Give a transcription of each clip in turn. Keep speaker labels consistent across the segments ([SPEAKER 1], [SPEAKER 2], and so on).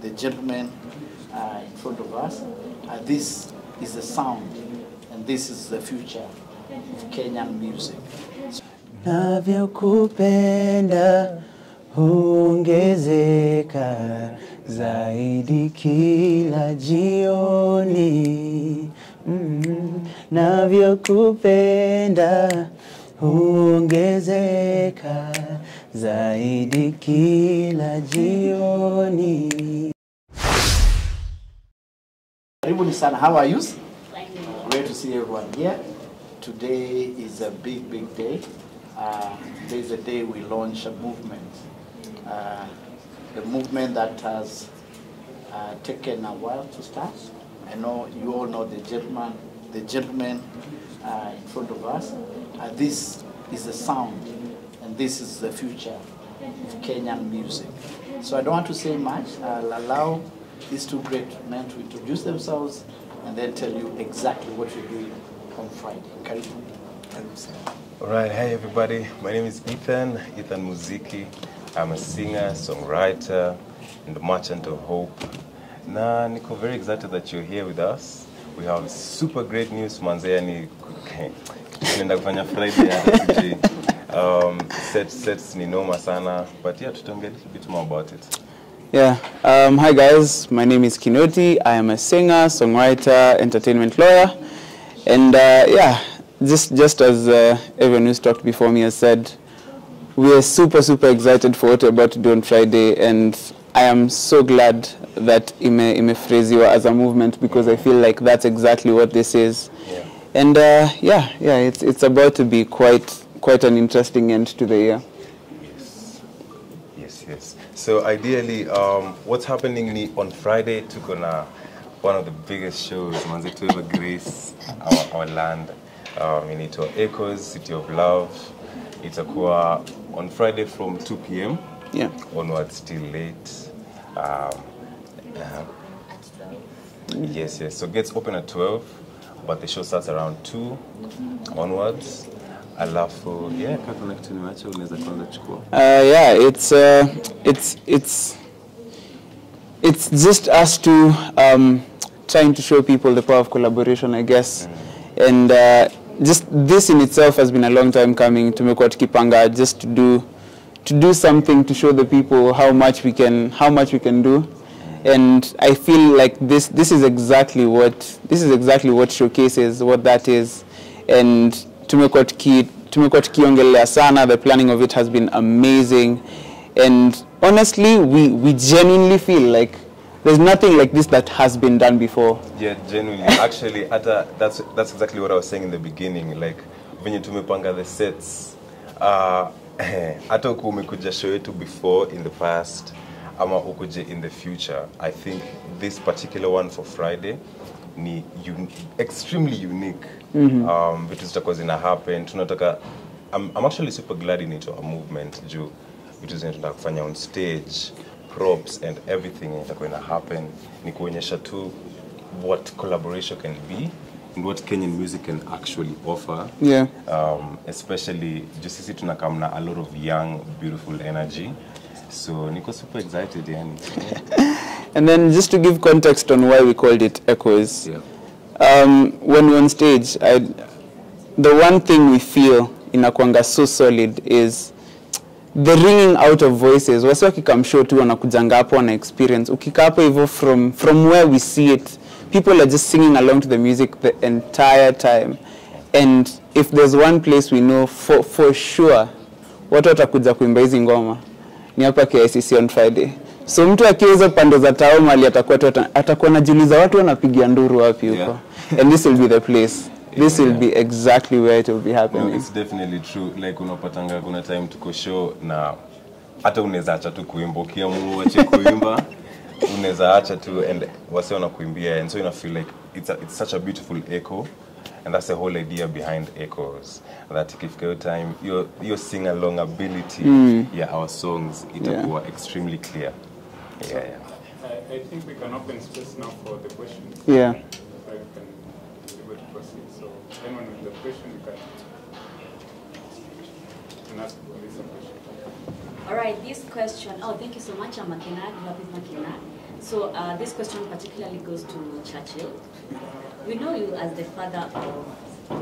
[SPEAKER 1] the gentleman in front of us. This is the sound, and this is the future of Kenyan music.
[SPEAKER 2] Navyokupenda huongezeka zaidi kila jioni. Navyokupenda huongezeka zaidi kila jioni.
[SPEAKER 1] Karibuni sana. How are you? Great to see everyone here. Today is a big day. Today is the day we launch a movement. The movement that has taken a while to start. I know you all know the gentleman in front of us. This is the sound, and this is the future of Kenyan music. So I don't want to say much. I'll allow these two great men to introduce themselves and then tell you exactly what you're doing on Friday. Karibu.
[SPEAKER 3] All right, hey everybody. My name is Ethan Muziki. I'm a singer, songwriter, and the merchant of hope. Na niko very excited that you're here with us. We have super great news, manze. Ni tunaenda kufanya Friday sets ni noma sana, but yeah, tutaongea a little bit more about it.
[SPEAKER 2] Yeah. Hi guys, my name is Kinoti. I am a singer, songwriter, entertainment lawyer, and yeah, just as everyone who's talked before me has said, we are super excited for what we're about to do on Friday, and I am so glad that imefraziwa as a movement, because I feel like that's exactly what this is.
[SPEAKER 3] Yeah.
[SPEAKER 2] And yeah, it's about to be quite an interesting end to the year.
[SPEAKER 3] Yes. So ideally, what's happening on Friday to gonna one of the biggest shows, manze, to ever grace our land. In our Echoes, City of Love. Itakuwa on Friday from 2 p.m.
[SPEAKER 2] Yeah.
[SPEAKER 3] Onwards till late. Yes. So it gets open at 12, but the show starts around 2 onwards. Alafu, yeah, connect niwache unaweza kwanza chukua.
[SPEAKER 2] Yeah, it's just us to trying to show people the power of collaboration, I guess. And just this in itself has been a long time coming. Tumekuwa tukipanga just to do something to show the people how much we can do. And I feel like this is exactly what showcases what that is. And tumekuwa tukiongelea sana. The planning of it has been amazing, and honestly we genuinely feel like there's nothing like this that has been done before.
[SPEAKER 3] Yeah, genuinely. Actually, that's exactly what I was saying in the beginning. Like when you tumepanga the sets, hata umekuja show yetu before in the past, ama ukuje in the future. I think this particular one for Friday ni extremely unique. Vitu zitakuwa zina happen. I'm actually super glad in it, a movement juu vitu zinataka kufanya on stage, props and everything itakuwa ina happen. Ni kuonyesha tu what collaboration can be and what Kenyan music can actually offer.
[SPEAKER 2] Yeah.
[SPEAKER 3] Especially just sisi tunakamna a lot of young beautiful energy. So niko super excited yani.
[SPEAKER 2] And then just to give context on why we called it Echoes.
[SPEAKER 3] Yeah.
[SPEAKER 2] When we're on stage, the one thing we feel inakuanga so solid is the ringing out of voices. Wasi wakikam show tu wanakujanga hapo wana experience. Ukika hapo hivyo from where we see it, people are just singing along to the music the entire time. And if there's one place we know for sure watu watakuja kuimba hizi ngoma ni hapa KICC on Friday. So mtu akiweza pande za tao mali atakuwa anajiuliza watu wanapigia nduru wapi huko. Yeah. And this will be the place. This will be exactly where it will be happening.
[SPEAKER 3] No, it's definitely true. Like unapatanga kuna time tuko show na hata unaweza acha tu kuimba, ukiamua acha kuimba unaweza acha tu and wase wanakuimbia, and so I feel like it's such a beautiful echo, and that's the whole idea behind Echoes, that if your time your sing along ability, our songs itakuwa extremely clear. Yeah.
[SPEAKER 4] I think we can open space now for the questions.
[SPEAKER 2] Yeah.
[SPEAKER 4] So you can be able to proceed. So anyone with the question, you can ask this question.
[SPEAKER 5] All right, this question. Oh, thank you so much. I'm Makina. So this question particularly goes to Churchill. We know you as the father of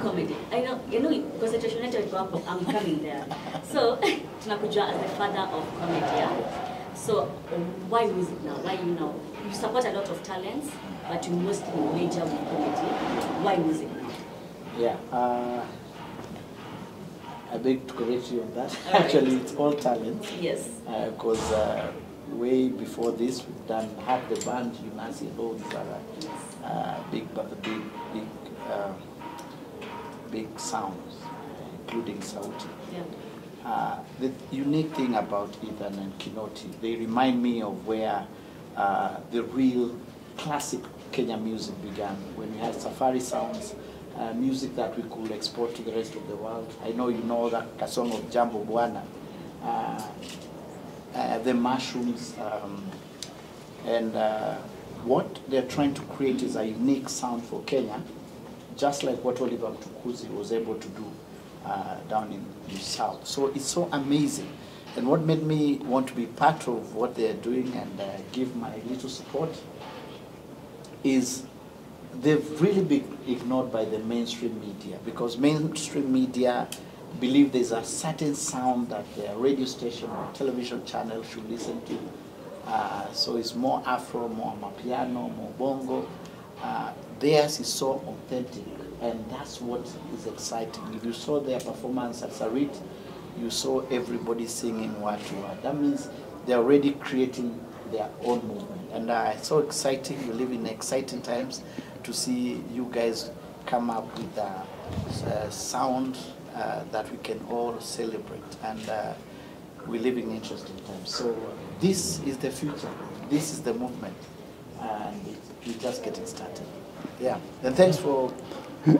[SPEAKER 5] comedy. I know, because I'm coming there. So, tunakujua as the father of comedy, yeah? So, why music now? Why you now? You support a lot of talents, but you mostly major with comedy. Why music now?
[SPEAKER 1] Yeah, I beg to correct you on that. Actually, it's all talent.
[SPEAKER 5] Yes.
[SPEAKER 1] Because way before this, we've had the band Unasi Loads, big sounds, including Sauti.
[SPEAKER 5] Yeah.
[SPEAKER 1] The unique thing about Ethan and Kinoti, they remind me of where the real classic Kenya music began, when we had safari sounds, music that we could export to the rest of the world. I know you know that song of Jambo Bwana, the Mushrooms, and what they're trying to create is a unique sound for Kenya, just like what Oliver Mtukudzi was able to do down in the South. So it's so amazing. And what made me want to be part of what they're doing and give my little support is they've really been ignored by the mainstream media, because mainstream media believe there's a certain sound that their radio station or television channel should listen to. So it's more Afro, more Amapiano, more Bongo. Theirs is so authentic, and that's what is exciting. If you saw their performance at Sarit, you saw everybody singing word to word. That means they're already creating their own movement. And it's so exciting. We live in exciting times to see you guys come up with a sound that we can all celebrate. And we're living in interesting times. So this is the future. This is the movement. And we're just getting started. Yeah. And thanks for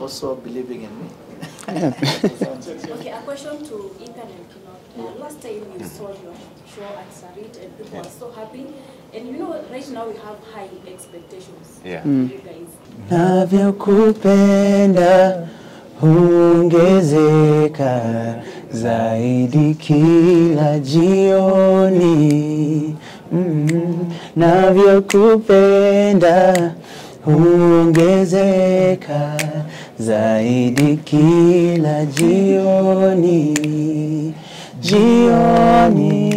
[SPEAKER 1] also believing in me.
[SPEAKER 6] Okay, a question to Ethan and Kinoti. Last time we saw your show at Sarit and people were so happy. And you know, right now we have high expectations.
[SPEAKER 3] Yeah.
[SPEAKER 6] You guys.
[SPEAKER 2] Navyokupenda huongezeka zaidi kila jioni. Navyokupenda huongezeka zaidi kila jioni. Jioni,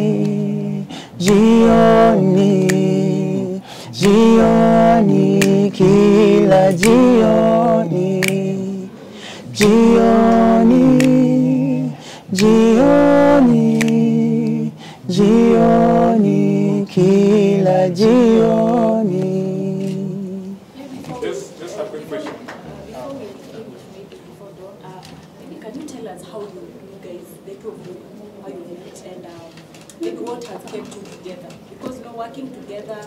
[SPEAKER 2] jioni, jioni, kila jioni. Jioni, jioni, jioni, kila jioni.
[SPEAKER 4] Just a quick question.
[SPEAKER 6] Before we finish, maybe before dawn, maybe can you tell us how you guys, the two of you, how you met and like what has kept you together? Because you know, working together,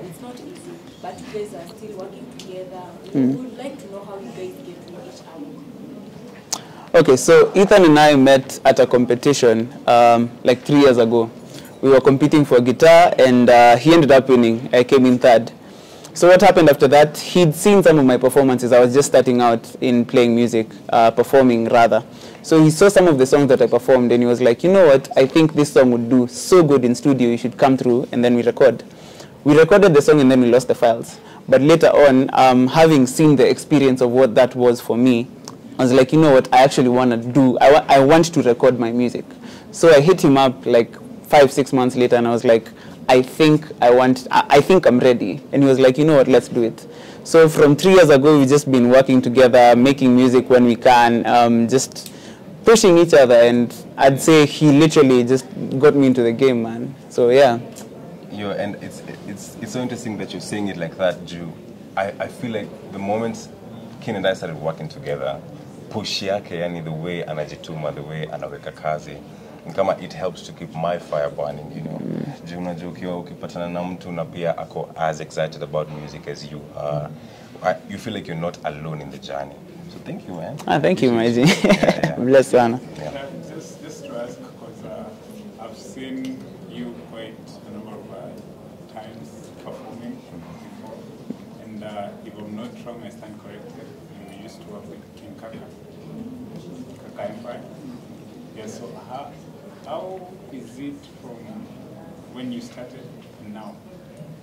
[SPEAKER 6] it's not easy, but you guys are still working together. We would like to know how you guys get to know each other.
[SPEAKER 2] Okay, so Ethan and I met at a competition like 3 years ago. We were competing for guitar, and he ended up winning. I came in third. So what happened after that, he'd seen some of my performances. I was just starting out in playing music, performing rather. So he saw some of the songs that I performed, and he was like, you know what, I think this song would do so good in studio, you should come through, and then we record. We recorded the song, and then we lost the files. But later on, having seen the experience of what that was for me, I was like, you know what, I actually want to do, I want to record my music. So I hit him up like 5-6 months later, and I was like, I think I'm ready. And he was like, you know what, let's do it. So from 3 years ago, we've just been working together, making music when we can, just pushing each other. And I'd say he literally just got me into the game, man. So yeah.
[SPEAKER 3] And it's so interesting that you're saying it like that, Ju. I feel like the moment Ken and I started working together, push yake, yani the way anajituma, the way anaweka kazi, kama it helps to keep my fire burning, you know. Ju unajua ukiwa ukipatana na mtu na pia ako as excited about music as you are, you feel like you're not alone in the journey. So thank you, man.
[SPEAKER 2] Thank you, Maji. Bless you, Anna.
[SPEAKER 4] Just to ask, because I've seen you quite a number of times performing before, and if I'm not wrong, I stand corrected. You used to work with King Kaka Empire. Yeah, so how is it from when you started and now?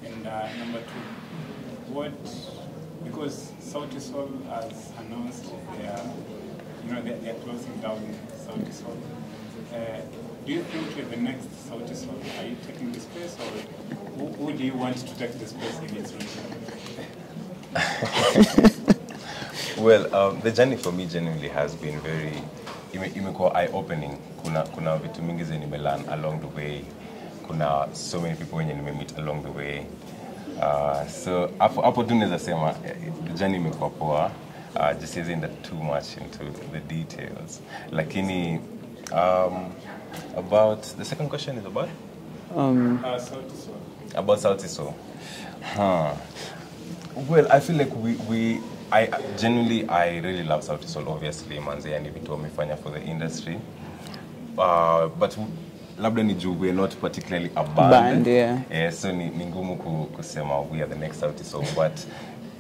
[SPEAKER 4] And number two, because Sauti Sol has announced they're closing down Sauti Sol. Do you think you're the next Sauti Sol? Are you taking the space, or who do you want to take the space in its return?
[SPEAKER 3] Well, the journey for me genuinely has been very imekuwa eye-opening. Kuna vitu mingi zenye nimelearn along the way. Kuna so many people wenye nimemeet along the way. So hapo tu naweza sema the journey imekuwa poa. Just isn't too much into the details. Lakini about the second question is about
[SPEAKER 4] Sauti Sol.
[SPEAKER 3] About Sauti Sol. Well, I feel like I really love Sauti Sol, obviously, manze, yani vitu wamefanya for the industry. But labda ni juu we're not particularly a band. Yeah. So ni ngumu kusema we are the next Sauti Sol, but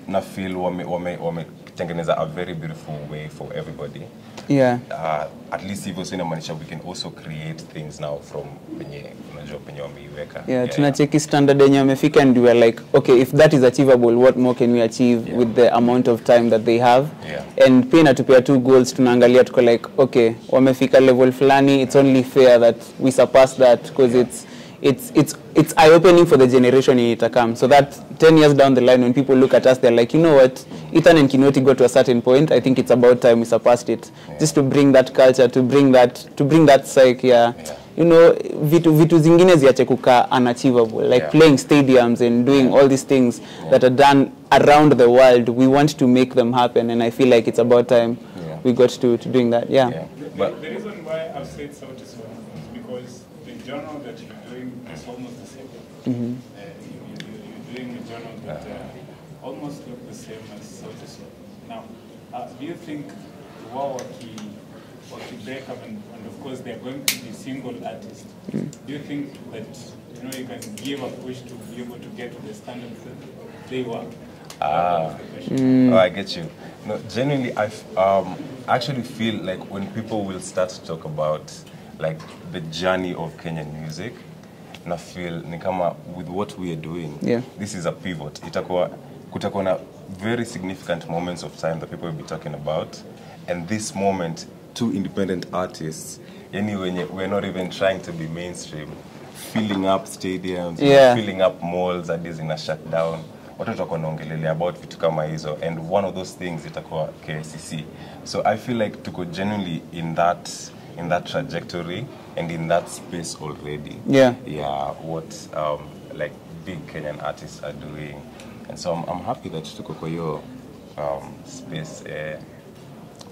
[SPEAKER 3] na feel wametengeneza a very beautiful way for everybody.
[SPEAKER 2] Yeah.
[SPEAKER 3] At least hivyo so inamaanisha we can also create things now from penye wameiweka.
[SPEAKER 2] Yeah, tunacheki standard yenye wamefika, and we are like, okay, if that is achievable, what more can we achieve with the amount of time that they have?
[SPEAKER 3] Yeah.
[SPEAKER 2] And pia natupia two goals, tunaangalia tuko like, okay, wamefika level fulani, it's only fair that we surpass that, because it's eye-opening for the generation in itakam. So that 10 years down the line, when people look at us, they're like, you know what, Ethan and Kinoti got to a certain point. I think it's about time we surpassed it. Yeah. Just to bring that culture, to bring that psyche, you know, vitu zingine ziache kukaa unachievable, like playing stadiums and doing all these things that are done around the world. We want to make them happen, and I feel like it's about time we got to doing that.
[SPEAKER 4] But the reason why I've said Sauti Sol is because the genre that you're doing is almost the same. You're doing a genre that almost look the same as Sauti Sol. Now, do you think break up and of course they're going to be single artists? Do you think that you can give a push to be able to get to the standards that they want?
[SPEAKER 3] Oh, I get you. No, genuinely, I actually feel like when people will start to talk about like the journey of Kenyan music, and I feel nikama with what we are doing, this is a pivot. Kutakuwa na very significant moments of time that people will be talking about, and this moment, two independent artists, anyway, we're not even trying to be mainstream, filling up stadiums, filling up malls that is in a shutdown. Watu tutakuwa naongelelea about vitu kama hizo, and one of those things itakuwa KCC. So I feel like tuko genuinely in that trajectory and in that space already. What like big Kenyan artists are doing, and so I'm happy that tuko kwa hiyo space.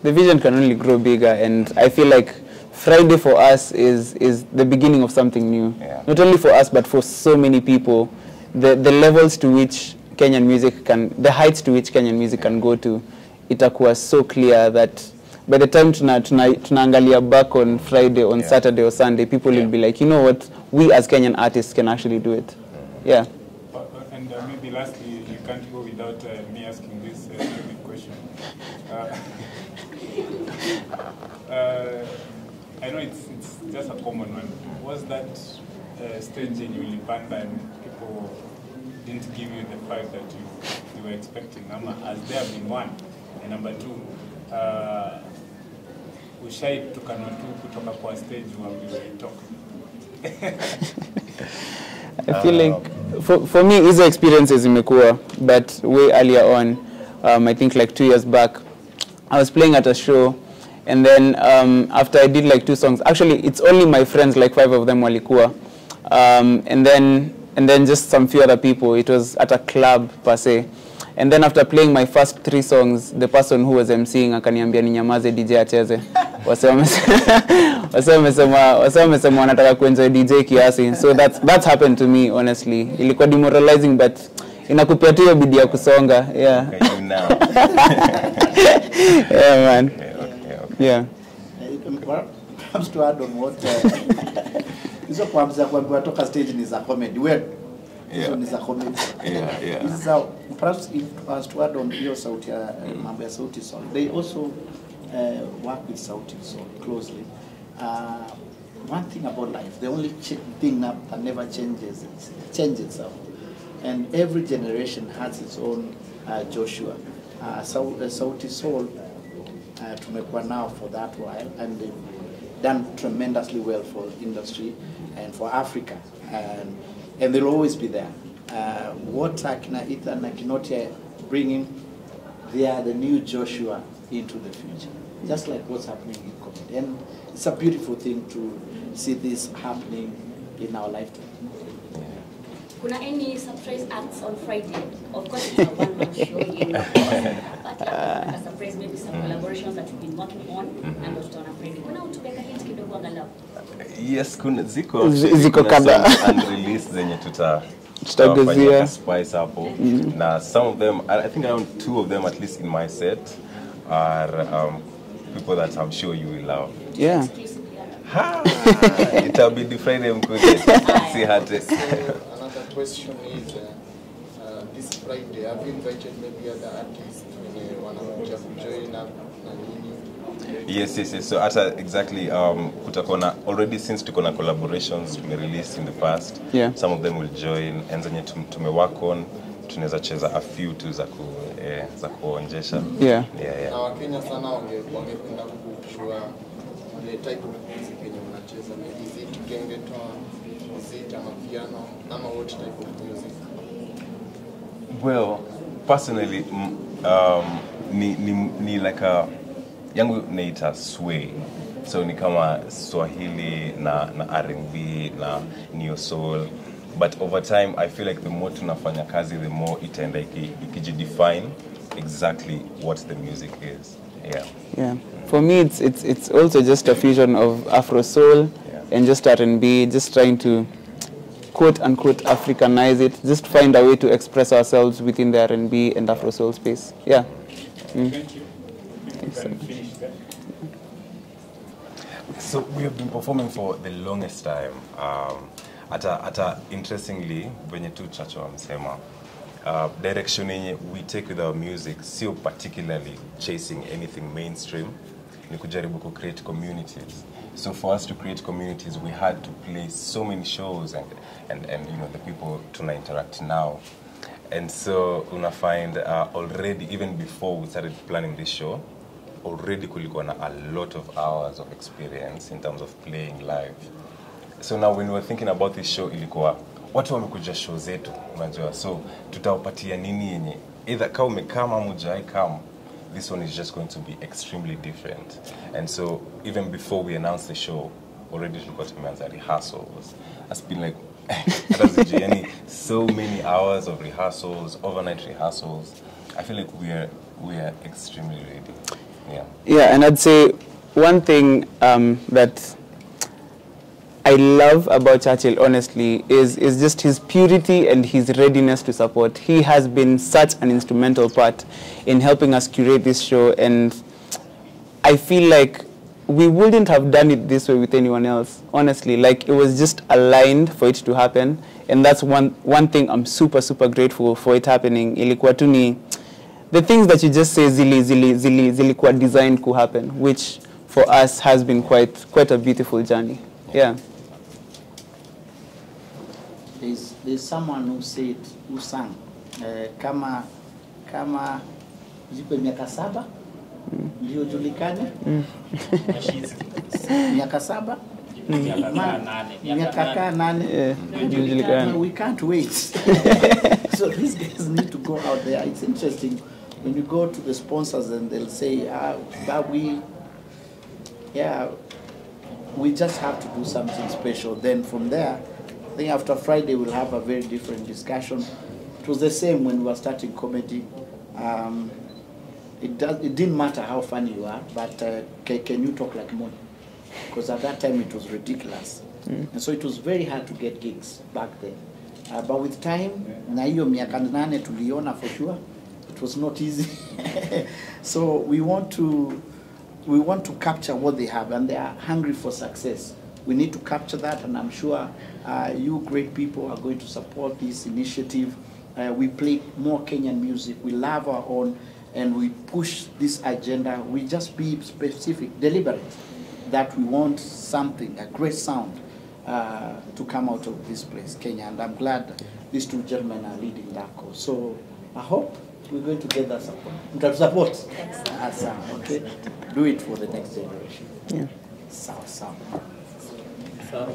[SPEAKER 2] The vision can only grow bigger, and I feel like Friday for us is the beginning of something new. Not only for us, but for so many people. The levels to which Kenyan music the heights to which Kenyan music can go to, itakuwa so clear that by the time tunaangalia back on Friday, on Saturday or Sunday, people will be like, you know what, we as Kenyan artists can actually do it.
[SPEAKER 4] And maybe lastly, you can't go without me asking this question. I know it's just a common one. Was that stage in Ulipanda and people didn't give you the five that you were expecting? Has there been one? And number two, ushai tukanatu kutoka kwa stage where we were talking?
[SPEAKER 2] I feel like for me, hizo experiences imekuwa, but way earlier on, I think like 2 years back, I was playing at a show, and then after I did like 2 songs, actually it's only my friends, like 5 of them walikuwa, and then just some few other people. It was at a club per se, and then after playing my first 3 songs, the person who was emceeing akaniambia ninyamaze, DJ acheze. Wase wamesema wanataka kuenjoy DJ kiasi. So that's happened to me, honestly. Ilikuwa demoralizing, but inakupea tu hiyo bidii ya kusonga. Yeah. Man. Yeah.
[SPEAKER 1] Comes to add on what hizo kuamza kwa toka stage ni za comedy. Hizo ni za comedy. This is how, perhaps if as to add on hiyo sauti ya mambo ya Sauti Sol, they also work with Sauti Sol closely. One thing about life, the only thing that never changes itself. and every generation has its own Joshua. Sauti Sol tumekuwa now for that while, and they've done tremendously well for the industry and for Africa, and they'll always be there. What Akina Ethan and Kinoti are bringing, they are the new Joshua into the future, just like what's happening in comedy. And it's a beautiful thing to see this happening in our lifetime.
[SPEAKER 5] Kuna any surprise acts on Friday? Of course, it's a one-man show, but a surprise, maybe some collaborations that you've been working on and what on Friday. Kuna utubeka hint kidogo angalau?
[SPEAKER 3] Yes, ziko
[SPEAKER 2] kadhaa
[SPEAKER 3] unreleased zenye tutafanya spice hapo. Na some of them, I think around 2 of them at least in my set are people that I'm sure you will love.
[SPEAKER 2] Yeah.
[SPEAKER 3] It'll be the Friday mkuje. See how
[SPEAKER 7] Another question is, this Friday, have you invited maybe other artists when wanakuja kujoin up na nini?
[SPEAKER 3] Yes. So exactly, kutakona already, since tukona collaborations we released in the past.
[SPEAKER 2] Yeah.
[SPEAKER 3] Some of them will join, and zenye tumework on, tunaweza cheza a few tu za kuonjesha.
[SPEAKER 2] Yeah.
[SPEAKER 7] Na Wakenya sana wangependa kujua the type of music yenye unacheza, maybe is it gengeton, is it piano, ama what type of music?
[SPEAKER 3] Well, personally, ni like a yangu naita sway, so ni kama Swahili na R&B na neo soul, but over time I feel like the more tunafanya kazi, the more itaenda ikijidefine exactly what the music is. Yeah.
[SPEAKER 2] For me, it's also just a fusion of Afro soul and just R&B, just trying to quote unquote Africanize it, just find a way to express ourselves within the R&B and Afro soul space. Yeah.
[SPEAKER 4] Thank you. Thanks.
[SPEAKER 3] So we have been performing for the longest time. Interestingly, when you do Churchill amesema, direction we take with our music, so particularly chasing anything mainstream, ni kujaribu to create communities. So for us to create communities, we had to play so many shows and the people to interact now. And so una find already, even before we started planning this show, already kulikuwa na a lot of hours of experience in terms of playing live. So now when we were thinking about this show, ilikuwa watu wamekuja show zetu, unajua, so tutawapatia nini yenye either kama umekama mujai kama, this one is just going to be extremely different. And so even before we announced the show, already tulikuwa tumeanza rehearsals. It's been like so many hours of rehearsals, overnight rehearsals. I feel like we are extremely ready.
[SPEAKER 2] Yeah, and I'd say one thing that I love about Churchill, honestly, is just his purity and his readiness to support. He has been such an instrumental part in helping us curate this show, and I feel like we wouldn't have done it this way with anyone else, honestly. Like, it was just aligned for it to happen, and that's one thing I'm super grateful for it happening. Ilikuwa tu ni the things that you just say zilikuwa designed to happen, which for us has been quite a beautiful journey. Yeah.
[SPEAKER 1] There's someone who sang kama ziko miaka 7 ndio julikane, miaka 7 miaka 8 we can't wait. So these guys need to go out there. It's interesting when you go to the sponsors and they'll say but we just have to do something special. Then from there, I think after Friday we'll have a very different discussion. It was the same when we were starting comedy. It didn't matter how funny you are, but can you talk like money? Because at that time it was ridiculous. And so it was very hard to get gigs back then. But with time, na hiyo miaka 8 tuliona for sure, it was not easy. So we want to capture what they have, and they are hungry for success. We need to capture that, and I'm sure you great people are going to support this initiative. We play more Kenyan music. We love our own, and we push this agenda. We just be specific, deliberate, that we want something, a great sound, to come out of this place, Kenya. And I'm glad these two gentlemen are leading that cause. So I hope we're going to get that support. Support. Okay? Do it for the next generation.
[SPEAKER 2] Yeah.
[SPEAKER 1] Sawa.
[SPEAKER 8] So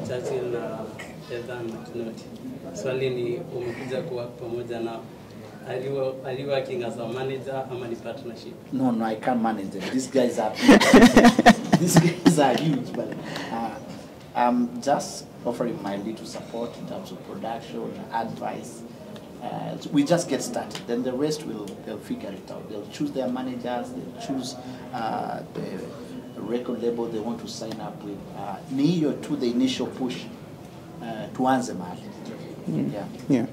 [SPEAKER 8] Churchill na Ethan na Kinoti. Swali ni umekuja kuwa pamoja na are you working as a manager ama ni partnership?
[SPEAKER 1] No, I can't manage them. These guys are these guys are huge, but I'm just offering my little support in terms of production, advice. We just get started. Then the rest they'll figure it out. They'll choose their managers. They'll choose the record label they want to sign up with. Ni hiyo to the initial push tuanze mahali. Yeah.